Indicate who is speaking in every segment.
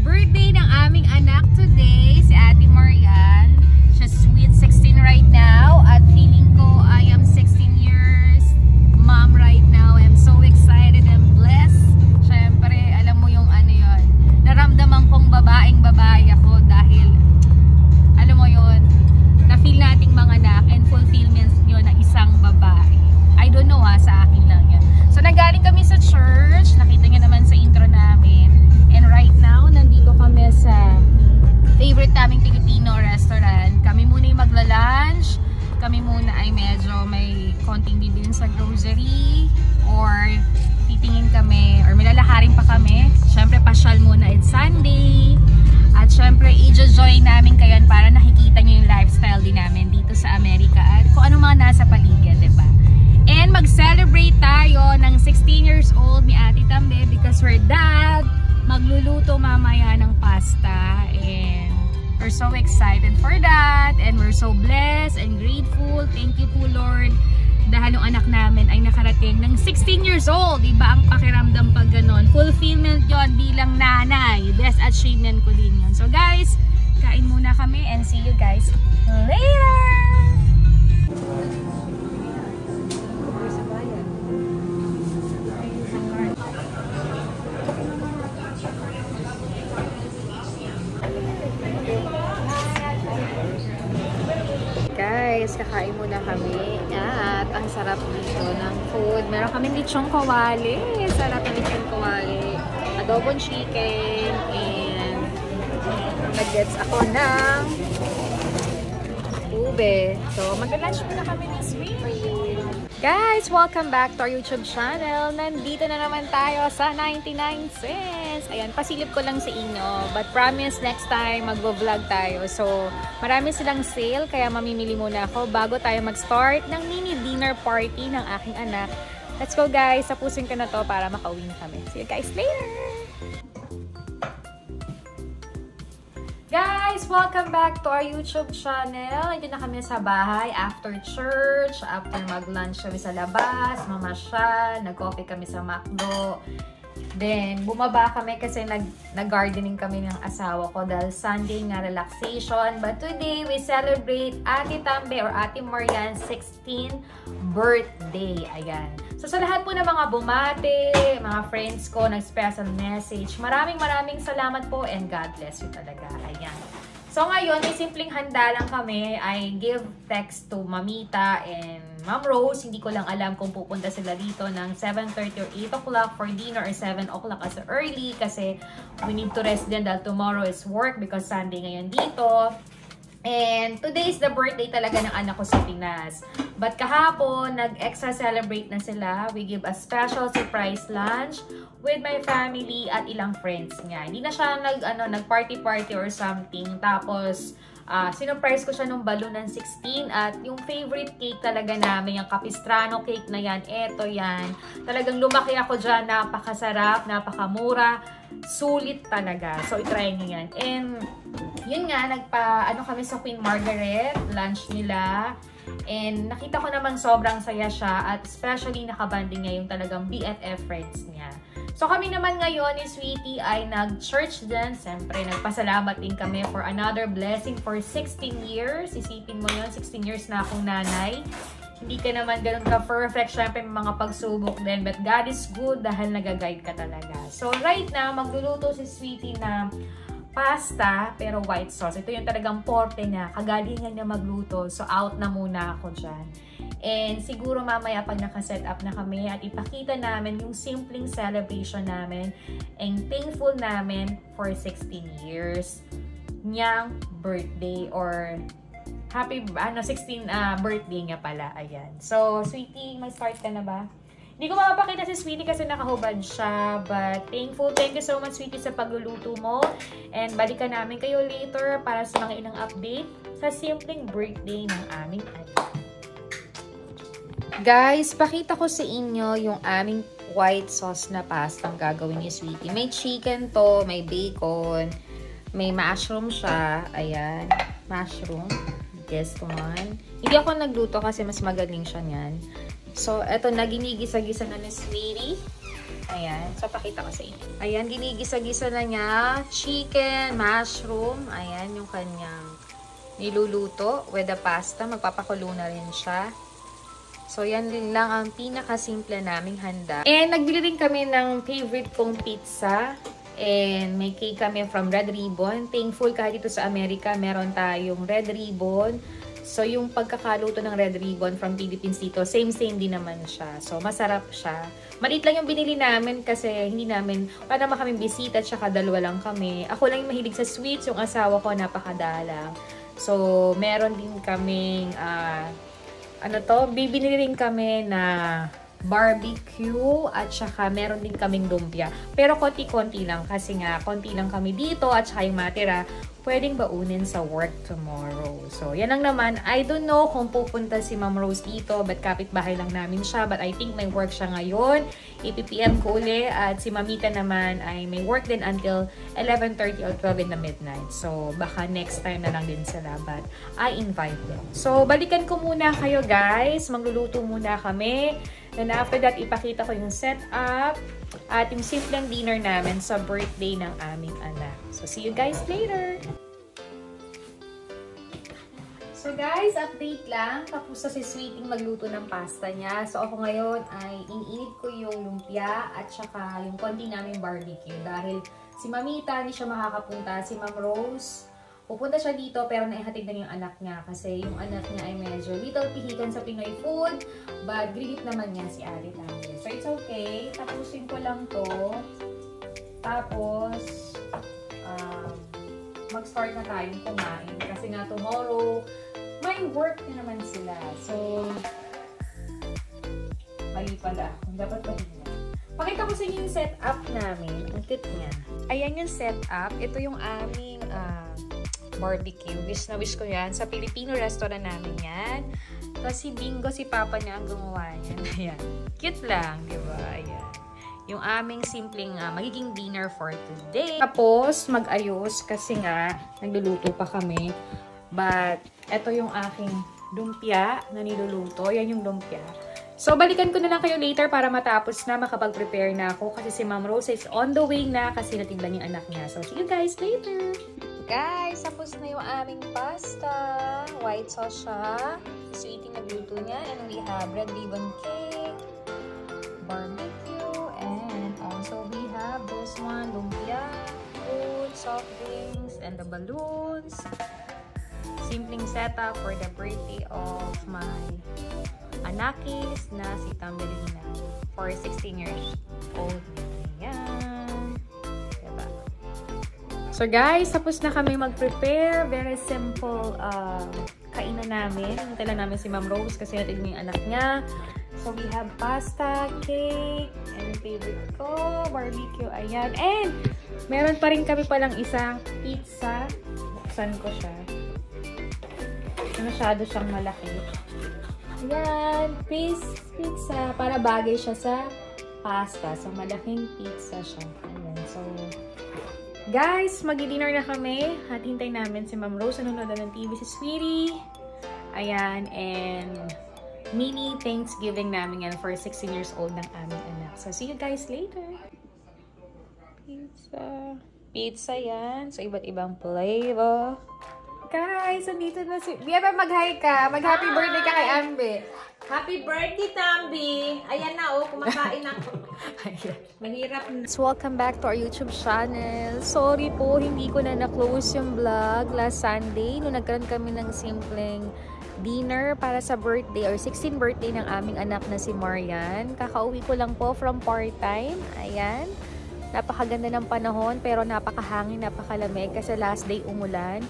Speaker 1: Birthday ng aming anak today, si Ate Marian. She's sweet 16 right now at feeling ko I am 16 years mom right now. I'm so excited and blessed. Syempre, alam mo yung ano yun, naramdaman kong babae ako dahil alam mo yun, na-feel nating mga anak and fulfillment yun ng isang babae. I don't know sa akin lang yan. So nagaling kami sa church, nakita niyo naman sa intro namin. And right now, nandito kami sa favorite naming Filipino restaurant. Kami muna yung magla-lunch. Kami muna ay medyo may konting bibilin sa grocery. Or titingin kami, or milalakarin pa kami. Siyempre, pasyal muna, it's Sunday. At siyempre, i-join namin kayo para nakikita nyo yung lifestyle din namin dito sa Amerika. At kung ano mga nasa paligid, diba? And mag-celebrate tayo ng 16 years old ni Ate Tambe because her dad magluluto mamaya ng pasta, and we're so excited for that, and we're so blessed and grateful. Thank you po, Lord, dahil yung anak namin ay nakarating ng 16 years old. Iba ang pakiramdam pag ganon. Fulfillment yon bilang nanay. Best achievement ko din yun. So guys, kain muna kami and see you guys later! Guys, kakain muna kami at ang sarap dito ng food. Meron kami lechong kawali. Sarap ng lechong kawali. Adobong chicken and nag-gets ako ng ube. So, mag-lunch muna kami ni Sweetie. Guys, welcome back to our YouTube channel. Nandito na naman tayo sa 99 cents. Ayan, pasilip ko lang sa inyo. But promise, next time mag-vlog tayo. So, marami silang sale, kaya mamimili muna ako bago tayo mag-start ng mini dinner party ng aking anak. Let's go guys, tapusin ko na to para makauwi na kami. See you guys later! Guys, welcome back to our YouTube channel. Nandito na kami sa bahay after church, after mag-lunch kami sa labas, mamasyal, nag-coffee kami sa McDo. Then, bumaba kami kasi nag-gardening kami ng asawa ko dahil Sunday nga relaxation. But today, we celebrate Ate Tambe or Ate Marian's 16th birthday. Ayan. So, sa lahat po ng mga bumate, mga friends ko, nag-special message, maraming salamat po and God bless you talaga. Ayan. So, ngayon, may simpleng handa lang kami. I give text to Mamita and Ma'am Rose. Hindi ko lang alam kung pupunta sila dito ng 7:30 or 8 o'clock for dinner or 7 o'clock as early kasi we need to rest din dahil tomorrow is work because Sunday ngayon dito. And today is the birthday talaga ng anak ko sa Pinas. But kahapon, nag-extra celebrate na sila. We give a special surprise lunch with my family at ilang friends niya. Hindi na siya nag-party-party or something. Tapos, sinurprise ko siya nung balloon ng 16 at yung favorite cake talaga namin, yung Capistrano cake na yan, eto yan. Talagang lumaki ako dyan, napakasarap, napakamura, sulit talaga. So, itry nyo yan. And, yun nga, kami sa Queen Margaret, lunch nila. And, nakita ko naman sobrang saya siya at especially nakabanding niya yung talagang BFF friends niya. So, kami naman ngayon ni Sweetie ay nag-church din. Siyempre, nagpasalamat din kami for another blessing for 16 years. Isipin mo yun, 16 years na akong nanay. Hindi ka naman ganun ka-perfect. Siyempre, may mga pagsubok din. But God is good dahil nag-guide ka talaga. So, right now, magluluto si Sweetie na pasta, pero white sauce. Ito yung talagang forte niya. Kagalingan niya magluto. So, out na muna ako dyan. And siguro mamaya pag nakaset up na kami at ipakita namin yung simpleng celebration namin and thankful namin for 16 years niyang birthday or happy 16 birthday niya pala. Ayan. So, Sweetie, mag-start ka na ba? Hindi ko mapapakita si Sweetie kasi nakahubad siya. But thank you so much, Sweetie, sa pagluluto mo. And balikan namin kayo later para sa mga ilang update sa simpleng birthday ng aming anak. Guys, pakita ko sa inyo yung aming white sauce na pasta ang gagawin ni Sweetie. May chicken to, may bacon, may mushroom siya. Ayan, mushroom. Guess ko man. Hindi ako nagluto kasi mas magaling siya niyan. So, eto na, ginigisa-gisa na ni Sweetie. Ayan. So, pakita ko sa inyo. Ayan, ginigisa-gisa na niya. Chicken, mushroom. Ayan, yung kanyang niluluto with the pasta. Magpapakulo na rin siya. So, yan din lang ang pinakasimple naming handa. And, nagbili rin kami ng favorite kong pizza. And, may cake kami from Red Ribbon. Thankful kahit dito sa Amerika, meron tayong Red Ribbon. So, yung pagkakaluto ng Red Ribbon from Philippines dito, same din naman siya. So, masarap siya. Maliit lang yung binili namin kasi hindi namin, wala naman kaming bisita, tsaka dalawa lang kami. Ako lang yung mahilig sa sweets, yung asawa ko napakadalang. So, meron din kaming, bibili rin kami na barbecue at saka meron din kaming lumpia. Pero konti-konti lang kasi nga konti lang kami dito at saka yung matira pwedeng baunin sa work tomorrow. So, yan lang naman. I don't know kung pupunta si Ma'am Rose dito but kapitbahay lang namin siya. But I think may work siya ngayon. 8 PM ko uli. At si Mamita naman ay may work din until 11:30 or 12 in the midnight. So, baka next time na lang din sila. But I invite them. So, balikan ko muna kayo guys. Magluluto muna kami. And after that, ipakita ko yung setup at yung simpleng dinner namin sa birthday ng aming anak. So, see you guys later! So guys, update lang. Tapos na si Sweetie magluto ng pasta niya. So ako ngayon ay iniinit ko yung lumpia at saka yung konti naming barbecue. Dahil si Mamita hindi siya makakapunta. Si Ma'am Rose, pupunta siya dito pero naihatid na yung anak niya. Kasi yung anak niya ay medyo little pihikan sa Pinoy food. But grilip naman niya si Ate Tammy. So it's okay. Tapusin ko lang to. Tapos, mag-start na tayong kumain. Kasi nga tomorrow, may work na naman sila. So, mali pala. Dapat mahina. Pakita ko sa inyo yung setup namin. Ang cute niya. Ayan yung setup. Ito yung aming barbecue. Wish na wish ko yan. Sa Filipino restaurant namin yan. Tapos si Bingo, si Papa niya ang gumawa niyan. Ayan. Cute lang, di ba? Ayan. Yung aming simpleng magiging dinner for today. Tapos, mag-ayos kasi nga, nagluluto pa kami. But, eto yung aking lumpia na niluluto. Yan yung lumpia. So, balikan ko na lang kayo later para matapos na makapag-prepare na ako. Kasi si Ma'am Rose is on the way na kasi natiglan yung anak niya. So, see you guys later! Guys, tapos na yung aming pasta. White sauce siya. Sweetie nagluto niya. And we have red ribbon cake, barbecue, and also we have this one, lumpia, food, soft drinks, and the balloons. Simpleng setup for the birthday of my anakis na si Tambelina for 16 years old. Ayan. Diba? So guys, tapos na kami mag-prepare. Very simple kainan namin. Hintay lang namin si Ma'am Rose kasi natin yung anak niya. So we have pasta, cake, and favorite ko, barbecue. Ayan. And meron pa rin kami palang isang pizza. Buksan ko siya. Masyado siyang malaki. Ayan, pizza. Para bagay siya sa pasta. So, malaking pizza siya. Ayan. So, guys, mag-dinner na kami. At hintay namin si Ma'am Rose. Nanonood ng TV si Sweetie. Ayan, and mini Thanksgiving namin yan for 16 years old ng aming anak. So, see you guys later. Pizza yan. So, iba't ibang flavor. Guys, andito na si... Biaba, mag-hi ka. Mag-happy birthday ka kay Ambe.
Speaker 2: Happy birthday, Tambi! Ayan na, oh. Kumakain ako. Mahirap na.
Speaker 1: So, welcome back to our YouTube channel. Sorry po, hindi ko na na-close yung vlog last Sunday. Nung nagkaroon kami ng simpleng dinner para sa birthday or 16th birthday ng aming anak na si Marian. Kakauwi ko lang po from part-time. Ayan. Napakaganda ng panahon pero napakahangin, napakalamig kasi last day umulan.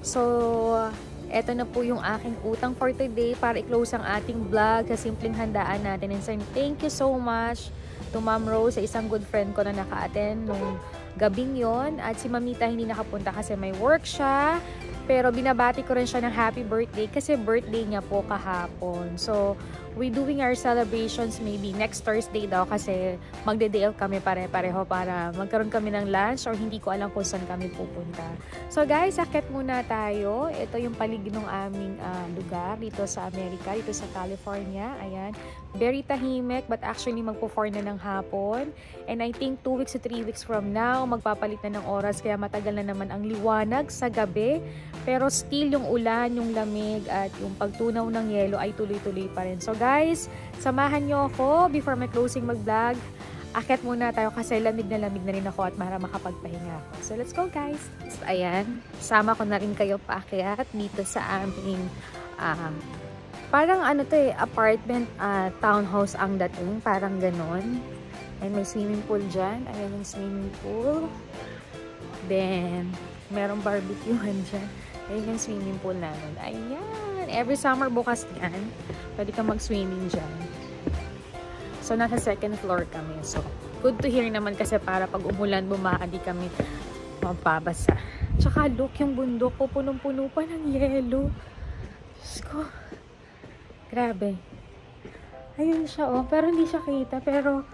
Speaker 1: So, Ito na po yung aking utang for today para i-close ang ating vlog sa simpleng handaan natin. And saying thank you so much to Ma'am Rose, sa isang good friend ko na naka-attend nung gabing yon. At si Mamita hindi nakapunta kasi may work siya. Pero binabati ko rin siya ng happy birthday kasi birthday niya po kahapon. So, we doing our celebrations maybe next Thursday daw kasi magde-day off kami pare-pareho para magkaroon kami ng lunch or hindi ko alam kung saan kami pupunta. So guys, akit muna tayo. Ito yung paligid ng aming lugar dito sa Amerika, dito sa California. Ayan. Very tahimik but actually magpo-4 na ng hapon. And I think 2 weeks to 3 weeks from now, magpapalit na ng oras kaya matagal na naman ang liwanag sa gabi. Pero still yung ulan, yung lamig at yung pagtunaw ng yelo ay tuloy-tuloy pa rin. So guys, samahan nyo ako before my closing mag-vlog. Akit muna tayo kasi lamig na rin ako at para makapagpahinga ako. So let's go guys! So, ayan, sama ko na rin kayo paakyat dito sa aming parang ano to apartment, townhouse ang dating, parang ganon. And may swimming pool dyan. Ayan yung swimming pool. Then, merong barbecue-han dyan. Ayan yung swimming pool namin. Ayan. Every summer bukas yan. Pwede kang mag-swimming dyan. So, nasa second floor kami. So, good to hear naman kasi para pag umulan, di kami mapabasa. Tsaka, look, yung bundok ko, punong-puno pa ng yelo. Diyos ko. Grabe. Ayun siya, oh. Pero hindi siya kita. Pero,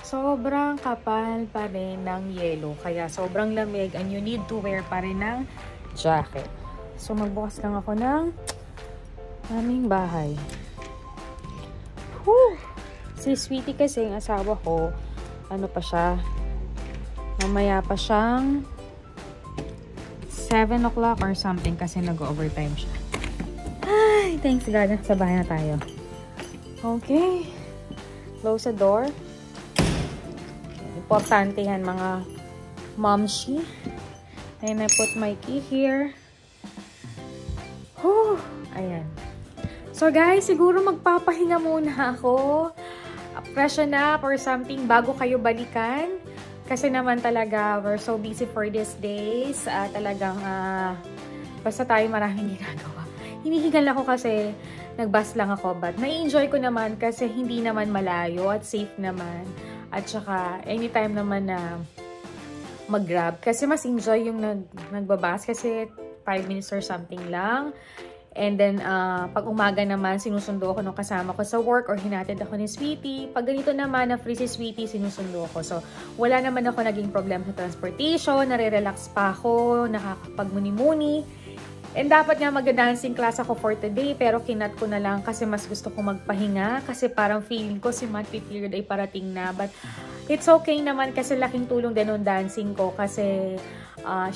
Speaker 1: sobrang kapal pa rin ng yelo. Kaya, sobrang lamig. And you need to wear pa rin ng jacket. So, magbukas lang ako ng aming bahay. Whew! Si Sweetie kasi, yung asawa ko, ano pa siya, mamaya pa siyang 7 o'clock or something kasi nag-overtime siya. Ay, thanks God. Sa bahay na tayo. Okay. Close the door. Importante yan, mga momshi. And I put my key here. Whew. Ayan. So guys, siguro magpapahinga muna ako. Freshen up or something bago kayo balikan. Kasi naman talaga, we're so busy for these days. Talagang, basta tayo maraming ginagawa. Hinihigal ako kasi nag-bus lang ako. But nai-enjoy ko naman kasi hindi naman malayo at safe naman. At saka, anytime naman na mag-grab. Kasi mas enjoy yung nagbabas kasi 5 minutes or something lang. And then, pag umaga naman, sinusundo ako ng kasama ko sa work or hinatid ako ni Sweetie. Pag ganito naman na free si Sweetie, sinusundo ako. So, wala naman ako naging problem sa transportation, nare-relax pa ako, nakakapagmuni-muni. And dapat nga mag-dancing class ako for today, pero kinat ko na lang kasi mas gusto ko magpahinga. Kasi parang feeling ko si monthly period ay parating na. But, it's okay naman kasi laking tulong din ng dancing ko kasi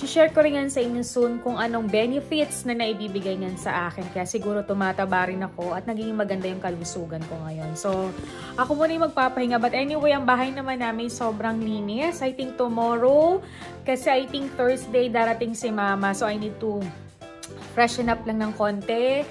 Speaker 1: share ko rin yan sa inyo soon kung anong benefits na naibibigay niyan sa akin. Kaya siguro tumataba rin ako at naging maganda yung kalusugan ko ngayon. So, ako muna yung magpapahinga. But anyway, ang bahay naman namin sobrang linis. I think tomorrow, kasi I think Thursday darating si Mama. So, I need to freshen up lang ng konti.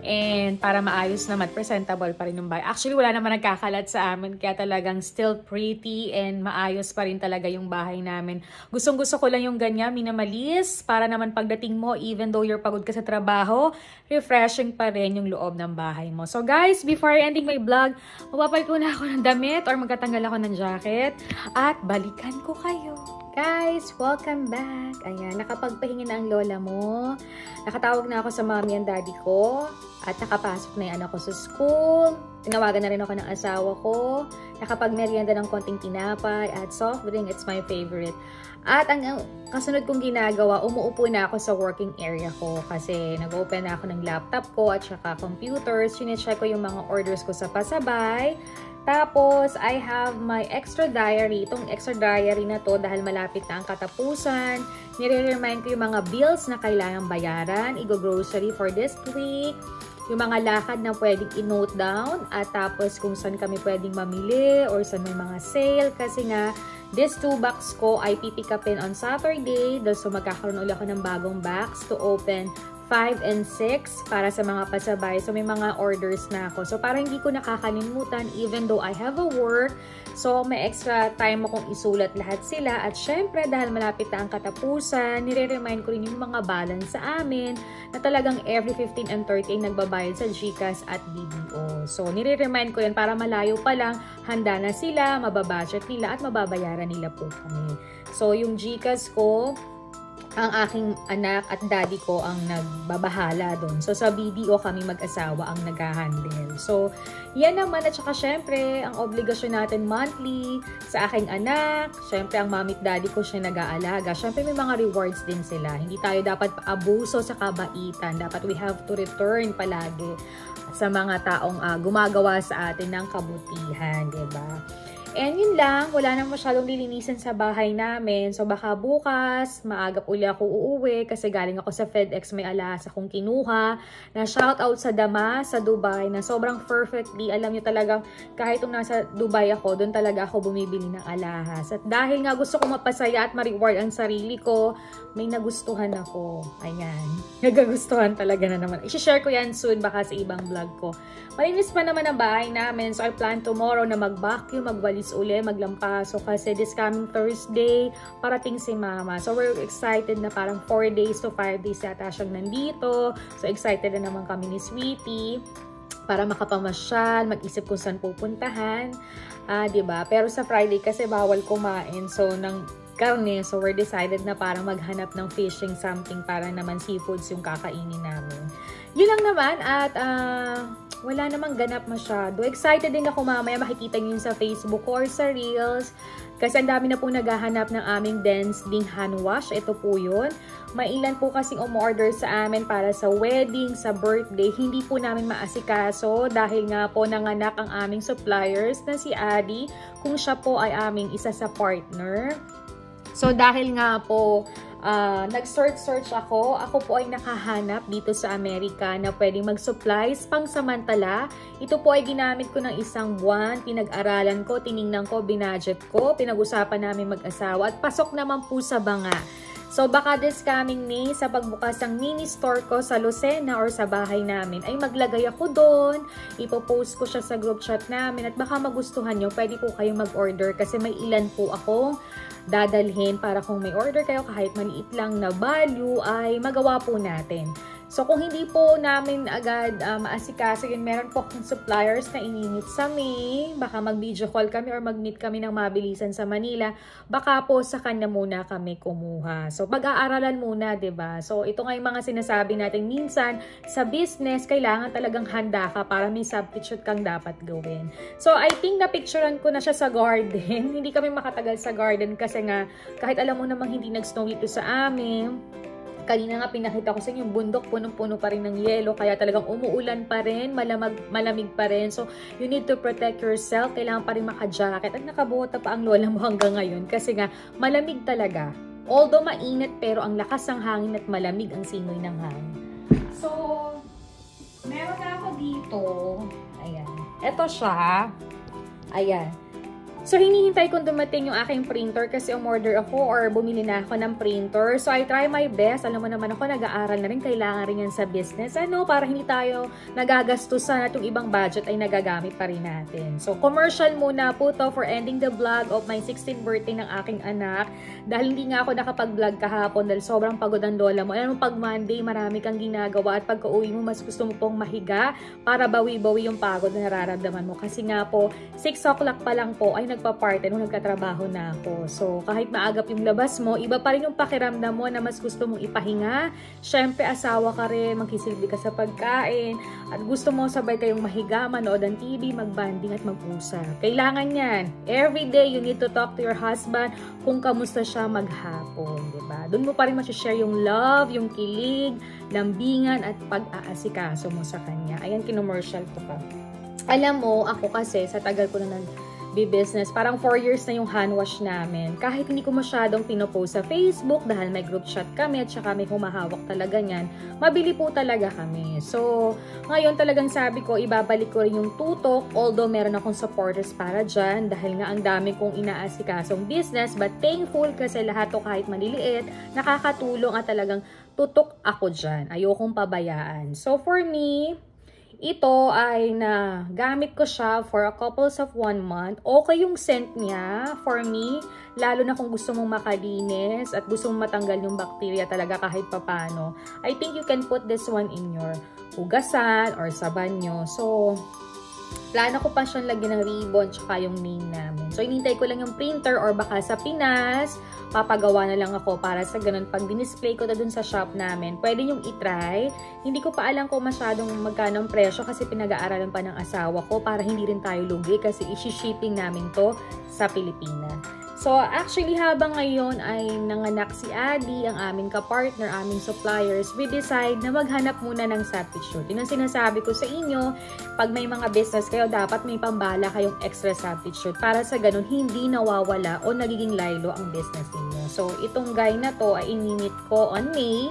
Speaker 1: And para maayos naman, presentable pa rin yung bahay. Actually, wala naman nagkakalat sa amin. Kaya talagang still pretty and maayos pa rin talaga yung bahay namin. Gustong-gusto ko lang yung ganyan, minimalis. Para naman pagdating mo, even though you're pagod ka sa trabaho, refreshing pa rin yung loob ng bahay mo. So guys, before ending my vlog, mapapalit muna ako ng damit or magtatanggal ako ng jacket. At balikan ko kayo. Guys, welcome back. Ayan, nakapagpahinga na ang lola mo. Nakatawag na ako sa mommy and daddy ko. At nakapasok na yung anak ko sa school. Tinawagan na rin ako ng asawa ko. Nakapag-merienda ng konting tinapay at soft drink. It's my favorite. At ang kasunod kong ginagawa, umuupo na ako sa working area ko. Kasi nag-open na ako ng laptop ko at saka computers. Sinecheck ko yung mga orders ko sa pasabay. Tapos, I have my extra diary. Itong extra diary na to dahil malapit na ang katapusan. Nire-remind ko yung mga bills na kailangang bayaran. Igo-grocery for this week. Yung mga lakad na pwedeng i-note down. At tapos kung saan kami pwedeng mamili or saan may mga sale. Kasi nga, this 2 box ko ay pipick upin on Saturday. So, magkakaroon ulit ako ng bagong box to open 5 and 6 para sa mga pasabay. So, may mga orders na ako. So, para hindi ko nakakalimutan, even though I have a work, so may extra time akong isulat lahat sila. At syempre, dahil malapit na ang katapusan, nire-remind ko rin yung mga balance sa amin na talagang every 15 and 30 nagbabayad sa GCash at BDO. So, nire-remind ko yan para malayo pa lang, handa na sila, mababudget nila at mababayaran nila po kami. So, yung GCash ko, ang aking anak at daddy ko ang nagbabahala doon. So, sa BDO kami mag-asawa ang nag-handle. So, yan naman. At saka, syempre, ang obligasyon natin monthly sa aking anak. Syempre, ang mommy at daddy ko siya nag-aalaga. Syempre, may mga rewards din sila. Hindi tayo dapat abuso sa kabaitan. Dapat we have to return palagi sa mga taong gumagawa sa atin ng kabutihan. Diba? And yun lang, wala nang masyadong lilinisan sa bahay namin. So baka bukas, maaga uli ako uuwi kasi galing ako sa FedEx, may alahas akong kinuha. Na shoutout sa Dama, sa Dubai, na sobrang perfectly. Alam nyo talagang kahit nung nasa Dubai ako, doon talaga ako bumibili ng alahas. At dahil nga gusto ko mapasaya at ma-reward ang sarili ko, may nagustuhan ako. Ayan. Nagagustuhan talaga na naman. I-share ko yan soon baka sa ibang vlog ko. Malinis pa naman ang bahay namin. So I plan tomorrow na mag-vacuum, magwalis uli, maglampaso kasi this coming Thursday parating si Mama. So we're excited na parang 4 days to 5 days yata siyang nandito. So excited na naman kami ni Sweetie para makapamasyal, mag-isip kung saan pupuntahan. Diba? Pero sa Friday kasi bawal kumain. So ng karne, so we're decided na parang maghanap ng fishing something para naman seafoods yung kakainin namin. Yun lang naman at wala namang ganap masyado. Excited din ako mamaya makikita nyo sa Facebook or sa Reels. Kasi ang dami na po naghahanap ng aming Dance Ding hand wash. Ito po yun. May ilan po kasing umorder sa amin para sa wedding, sa birthday. Hindi po namin maasikaso dahil nga po nanganak ang aming suppliers na si Adi. Kung siya po ay aming isa sa partner. So dahil nga po nag-search ako po ay nakahanap dito sa Amerika na pwedeng mag-supplies pang samantala. Ito po ay ginamit ko ng isang buwan, pinag-aralan ko, tiningnan ko, binudget ko, pinag-usapan namin mag-asawa at pasok naman po sa banga. So baka this coming May sa pagbukas ng mini store ko sa Lucena or sa bahay namin ay maglagay ako doon, ipopost ko siya sa group chat namin at baka magustuhan nyo, pwede po kayong mag-order kasi may ilan po akong dadalhin para kung may order kayo kahit maliit lang na value ay magawa po natin. So kung hindi po namin agad maasikaso yun, meron po akong suppliers na ininit sa May. Baka mag-video call kami or mag-meet kami ng mabilisan sa Manila. Baka po sa kanya muna kami kumuha. So pag-aaralan muna, 'di ba? So ito nga yung mga sinasabi natin minsan sa business, kailangan talagang handa ka para may substitute kang dapat gawin. So I think na-picturean ko na siya sa garden. Hindi kami makatagal sa garden kasi nga kahit alam mo namang hindi nag-snow dito sa amin. Kanina nga pinakita ko sa inyo yung bundok, punong-puno pa rin ng yelo, kaya talagang umuulan pa rin, malamig pa rin. So, you need to protect yourself. Kailangan pa rin maka-jacket at nakabuhota pa ang lola mo hanggang ngayon kasi nga malamig talaga. Although mainit, pero ang lakas ng hangin at malamig ang simoy ng hangin. So, meron na ako dito. Ayan. Ito siya. Ayan. So, hinihintay kong dumating yung aking printer kasi umorder ako or bumili na ako ng printer. So, I try my best. Alam mo naman ako, nag-aaral na rin. Kailangan rin yan sa business. Para hindi tayo nagagastusan at yung ibang budget ay nagagamit pa rin natin. So, commercial muna po to for ending the vlog of my 16th birthday ng aking anak. Dahil hindi nga ako nakapag-vlog kahapon dahil sobrang pagod ang lola mo. Alam mo, pag Monday, marami kang ginagawa at pagka uwi mo, mas gusto mo pong mahiga para bawi-bawi yung pagod na nararamdaman mo. Kasi nga po, 6 o'clock pa lang po ay nagpa-party nung nagkatrabaho na ako. So, kahit maagap yung labas mo, iba pa rin yung pakiramdam mo na mas gusto mong ipahinga. Syempre, asawa ka rin, magkisilbi ka sa pagkain, at gusto mo sabay kayong mahiga, manood ng TV, magbanding at mag-usap. Kailangan yan. Every day, you need to talk to your husband kung kamusta siya maghapon, diba? Doon mo pa rin masishare yung love, yung kilig, lambingan, at pag-aasikaso mo sa kanya. Ayan, kinommercial ko pa. Alam mo, ako kasi, sa tagal ko na business. Parang 4 years na yung hand wash namin. Kahit hindi ko masyadong pinopost sa Facebook dahil may group chat kami at saka may humahawak talaga niyan, mabili po talaga kami. So, ngayon talagang sabi ko, ibabalik ko rin yung tutok, although meron akong supporters para dyan dahil nga ang dami kong inaasikasong business, but thankful kasi lahat to kahit maliliit, nakakatulong at talagang tutok ako dyan. Ayokong pabayaan. So, for me, ito ay gamit ko siya for a couples of 1 month. Okay yung scent niya for me, lalo na kung gusto mong makalinis at gusto mong matanggal yung bacteria talaga kahit papano. I think you can put this one in your hugasan or sa banyo. So, plano ko pa siyang lagyan ng ribbon tsaka yung name namin. So, inintay ko lang yung printer or baka sa Pinas, papagawa na lang ako para sa ganun. Pag dinisplay ko na dun sa shop namin, pwede yung itry. Hindi ko pa alam kung masyadong magkano ang presyo kasi pinag-aaralan pa ng asawa ko para hindi rin tayo lugi kasi isi-shipping namin to sa Pilipinas. So, actually, habang ngayon ay nanganak si Adi, ang aming kapartner, aming suppliers, we decide na maghanap muna ng substitute. Yun ang sinasabi ko sa inyo, pag may mga business kayo, dapat may pambala kayong extra substitute para sa ganun, hindi nawawala o nagiging laylo ang business ninyo. So, itong guy na to ay ininit ko on May,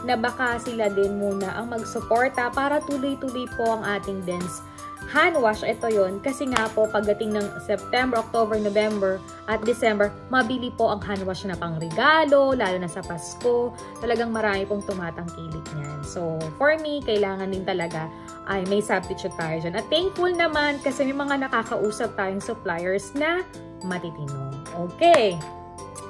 Speaker 1: na baka sila din muna ang magsuporta para tuloy-tuloy po ang ating dance hand wash. Ito yon kasi nga po pagdating ng September, October, November at December, mabili po ang hand wash na pang regalo, lalo na sa Pasko. Talagang marami pong tumatangkilik niyan. So, for me, kailangan din talaga ay may substitute tayo dyan. At thankful naman kasi may mga nakakausap tayong suppliers na matitino. Okay.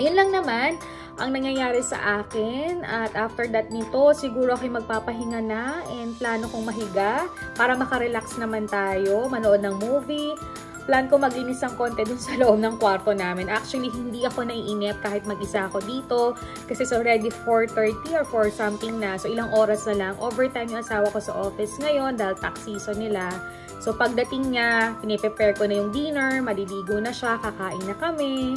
Speaker 1: Yun lang naman ang nangyayari sa akin, at after that nito, siguro ako'y magpapahinga na and plano kong mahiga para makarelax naman tayo, manood ng movie. Plan ko maglinis ng konti dun sa loob ng kwarto namin. Actually, hindi ako naiinip kahit mag-isa ako dito kasi it's already 4:30 or 4 something na. So, ilang oras na lang. Overtime yung asawa ko sa office ngayon dahil tax season nila. So, pagdating niya, piniprepare ko na yung dinner, maliligo na siya, kakain na kami.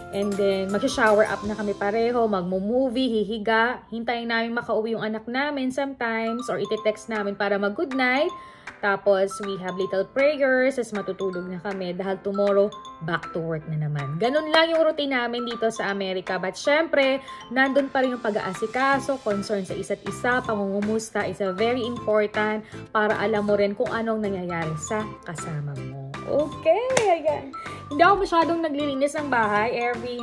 Speaker 1: And then, mag-shower up na kami pareho, magmo-movie, hihiga. Hintayin namin makauwi yung anak namin sometimes or iti-text namin para mag-good night. Tapos, we have little prayers as matutulog na kami dahil tomorrow, back to work na naman. Ganun lang yung routine namin dito sa Amerika. But syempre, nandun pa rin yung pag-aasikaso, concern sa isa't isa, pangungumusta is very important para alam mo rin kung anong nangyayari sa kasama mo. Okay, ayan. Hindi ako masyadong naglilinis ng bahay every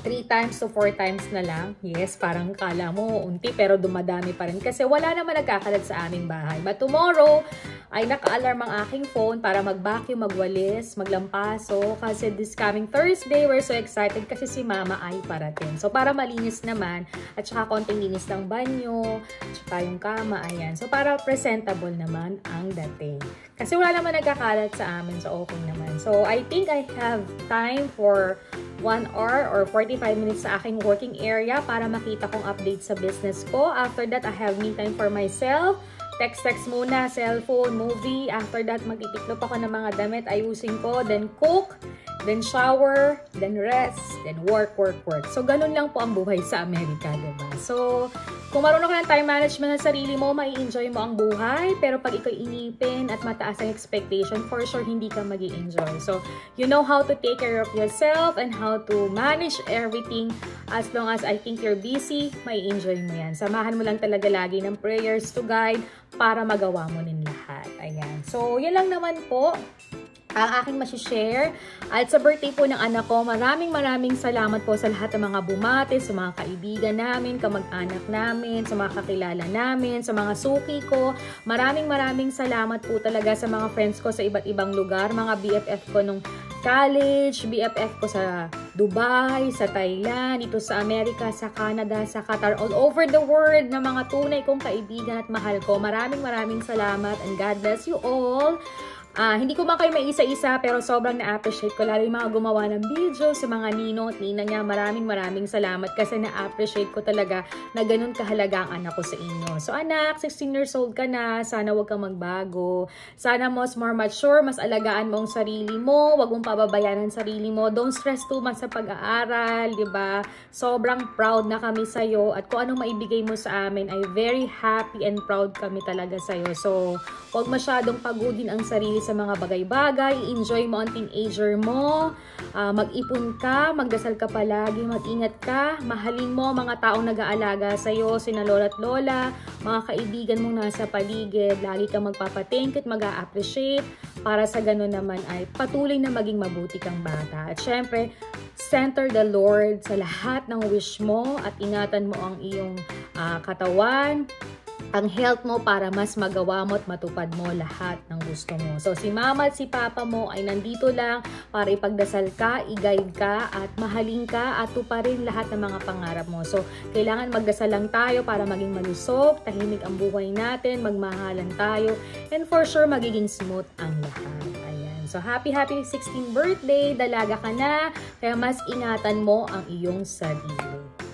Speaker 1: 3 times to 4 times na lang. Yes, parang kala mo unti pero dumadami pa rin kasi wala naman nagkakalat sa aming bahay. But tomorrow ay naka-alarm ang aking phone para mag-vacuum, magwalis, maglampaso kasi this coming Thursday, we're so excited kasi si Mama ay parating. So para malinis naman at saka konting linis ng banyo, at saka yung kama, ayan. So para presentable naman ang dating. Kasi wala naman nagkakalat sa amin, so okay naman. So I think I have time for 1 hour or 45 minutes sa aking working area para makita kong update sa business ko. After that, I have me time for myself. Text muna, cellphone, movie. After that, magtitiklop ako ng mga damit, ayusin ko, then cook, then shower, then rest, then work. So, ganun lang po ang buhay sa Amerika, diba? So, kung marunong ka ng time management sa sarili mo, mai-enjoy mo ang buhay. Pero pag ikaw inipin at mataas ang expectation, for sure, hindi ka magi-enjoy. So, you know how to take care of yourself and how to manage everything. As long as I think you're busy, mai-enjoy mo yan. Samahan mo lang talaga lagi ng prayers to guide para magawa mo din lahat. Ayan. So, yan lang naman po ang aking masishare. At sa birthday po ng anak ko, maraming salamat po sa lahat ng mga bumati, sa mga kaibigan namin, kamag-anak namin, sa mga kakilala namin, sa mga suki ko. Maraming salamat po talaga sa mga friends ko sa iba't ibang lugar, mga BFF ko nung college, BFF ko sa Dubai, sa Thailand, dito sa Amerika, sa Canada, sa Qatar, all over the world na mga tunay kong kaibigan at mahal ko. Maraming salamat and God bless you all. Hindi ko man kayo may isa-isa pero sobrang na-appreciate ko lalo yung mga gumawa ng video sa mga ninong at nina niya. Maraming salamat kasi na-appreciate ko talaga na ganun kahalaga ang anak ko sa inyo. So anak, 16 years old ka na. Sana wag kang magbago. Sana mas more mature, mas alagaan mo ang sarili mo. Wag mong pababayaan ang sarili mo. Don't stress too much sa pag-aaral, diba? Sobrang proud na kami sa'yo at kung anong maibigay mo sa amin ay very happy and proud kami talaga sa'yo. So, wag masyadong pagudin ang sarili sa mga bagay-bagay, i-enjoy mo ang teenager mo, mag-ipon ka, magdasal ka palagi, mag-ingat ka, mahalin mo mga taong nag-aalaga sa'yo, sina lola at lola, mga kaibigan mong nasa paligid, lagi kang magpapatink at mag-a-appreciate, para sa ganun naman ay patuloy na maging mabuti kang bata. At syempre, center the Lord sa lahat ng wish mo at ingatan mo ang iyong katawan, ang health mo para mas magawa mo at matupad mo lahat ng gusto mo. So, si mama at si papa mo ay nandito lang para ipagdasal ka, i-guide ka, at mahalin ka, at tuparin lahat ng mga pangarap mo. So, kailangan magdasal lang tayo para maging malusog, tahimik ang buhay natin, magmahalan tayo, and for sure, magiging smooth ang lahat. Ayan. So, happy 16th birthday! Dalaga ka na, kaya mas ingatan mo ang iyong sarili.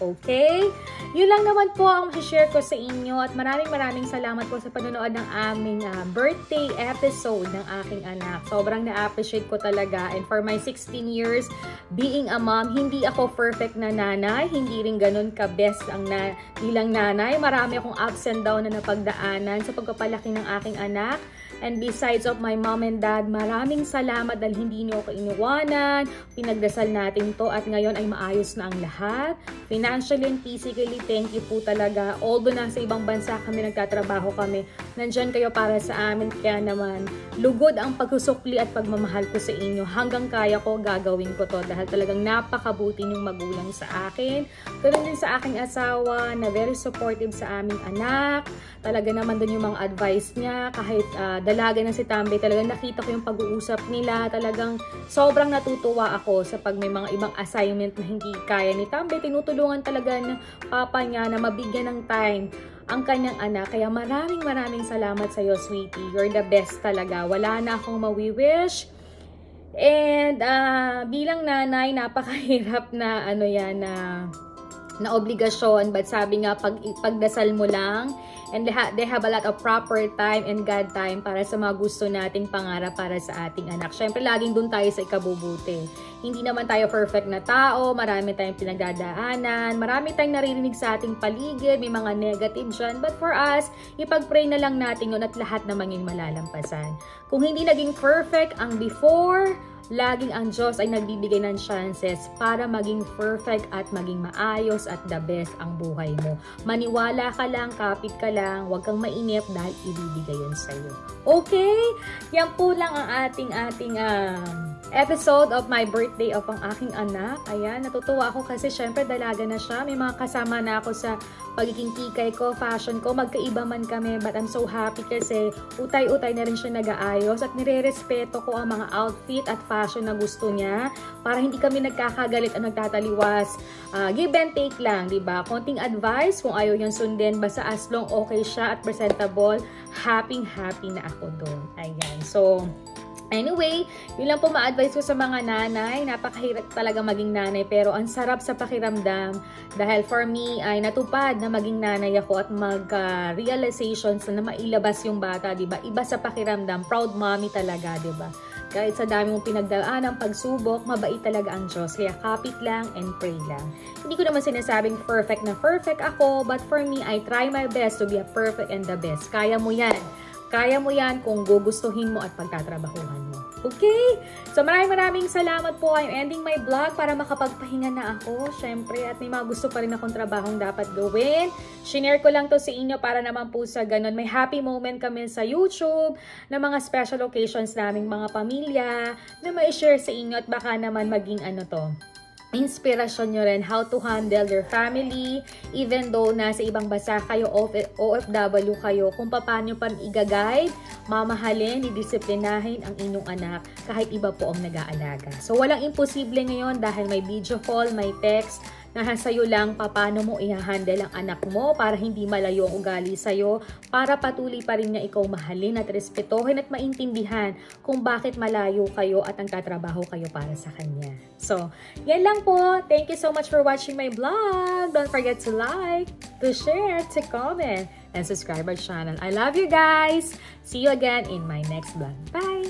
Speaker 1: Okay? Yun lang naman po ang share ko sa inyo at maraming salamat po sa panonood ng aming birthday episode ng aking anak. Sobrang na-appreciate ko talaga, and for my 16 years being a mom, hindi ako perfect na nanay, hindi rin ganun ka-best ang bilang nanay. Marami akong ups and down na napagdaanan sa pagpapalaki ng aking anak. And besides of my mom and dad, maraming salamat dahil hindi niyo ako iniwanan. Pinagdasal natin to at ngayon ay maayos na ang lahat. Financially and physically, thank you po talaga. Although nasa ibang bansa kami, nagtatrabaho kami, nandyan kayo para sa amin. Kaya naman, lugod ang pagsusukli at pagmamahal ko sa inyo. Hanggang kaya ko, gagawin ko to dahil talagang napakabuti niyong magulang sa akin. Ganun din sa aking asawa na very supportive sa aming anak. Talaga naman dun yung mga advice niya. Kahit dalaga na si Tambe, talagang nakita ko yung pag-uusap nila. Talagang sobrang natutuwa ako sa pag may mga ibang assignment na hindi kaya ni Tambe. Tinutulungan talaga ng papa niya na mabigyan ng time ang kanyang anak. Kaya maraming salamat sa iyo, sweetie. You're the best talaga. Wala na akong mawi-wish. And bilang nanay, napakahirap na na obligasyon. But sabi nga, pagdasal mo lang. And they have a lot of proper time and God time para sa mga gusto nating pangarap para sa ating anak. Syempre, laging dun tayo sa ikabubuti. Hindi naman tayo perfect na tao, marami tayong pinagdadaanan, marami tayong naririnig sa ating paligid, may mga negative dyan. But for us, ipag-pray na lang natin yun at lahat na maging malalampasan. Kung hindi naging perfect ang before, laging ang Diyos ay nagbibigay ng chances para maging perfect at maging maayos at the best ang buhay mo. Maniwala ka lang, kapit ka lang, huwag kang mainip dahil ibibigay yun sa'yo. Okay? Yan po lang ang ating episode of my birthday of ang aking anak. Ayan, natutuwa ako kasi syempre dalaga na siya. May mga kasama na ako sa pagiging kikay ko, fashion ko, magkaiba man kami, but I'm so happy kasi utay-utay na rin siya nag-aayos at nire-respeto ko ang mga outfit at fashion na gusto niya para hindi kami nagkakagalit at nagtataliwas. Give and take lang, diba? Konting advice kung ayaw niyang sundin, basta as long okay siya at presentable, happy na ako doon. Ayan, so anyway, yun lang po ma-advise ko sa mga nanay. Napakahirap talaga maging nanay, pero ang sarap sa pakiramdam dahil for me ay natupad na maging nanay ako at mag-realizations na mailabas yung bata, diba? Iba sa pakiramdam, proud mommy talaga, diba? Kahit sa dami mong pinagdaan, pagsubok, mabait talaga ang Diyos. Kaya kapit lang and pray lang. Hindi ko naman sinasabing perfect na perfect ako, but for me, I try my best to be a perfect and the best. Kaya mo yan. Kaya mo yan kung gugustuhin mo at pagtatrabahuhan mo. Okay? So maraming salamat po. I'm ending my vlog para makapagpahinga na ako. Syempre, at may mga gusto pa rin akong trabahong dapat gawin. Shinare ko lang to sa inyo para naman po sa ganun. May happy moment kami sa YouTube na mga special occasions naming mga pamilya na ma-share sa inyo at baka naman maging inspirasyon nyo rin how to handle your family, even though nasa ibang bansa kayo, OFW kayo, kung paano pa i-guide, mamahalin, didisiplinahin ang inyong anak kahit iba po ang nag-aalaga. So, walang imposible ngayon dahil may video call, may text, nahasayo lang paano mo i-handle ang anak mo para hindi malayo ang ugali sa'yo, para patuloy pa rin niya ikaw mahalin at respetohin at maintindihan kung bakit malayo kayo at ang tatrabaho kayo para sa kanya. So, yan lang po. Thank you so much for watching my vlog. Don't forget to like, to share, to comment, and subscribe our channel. I love you guys. See you again in my next vlog. Bye!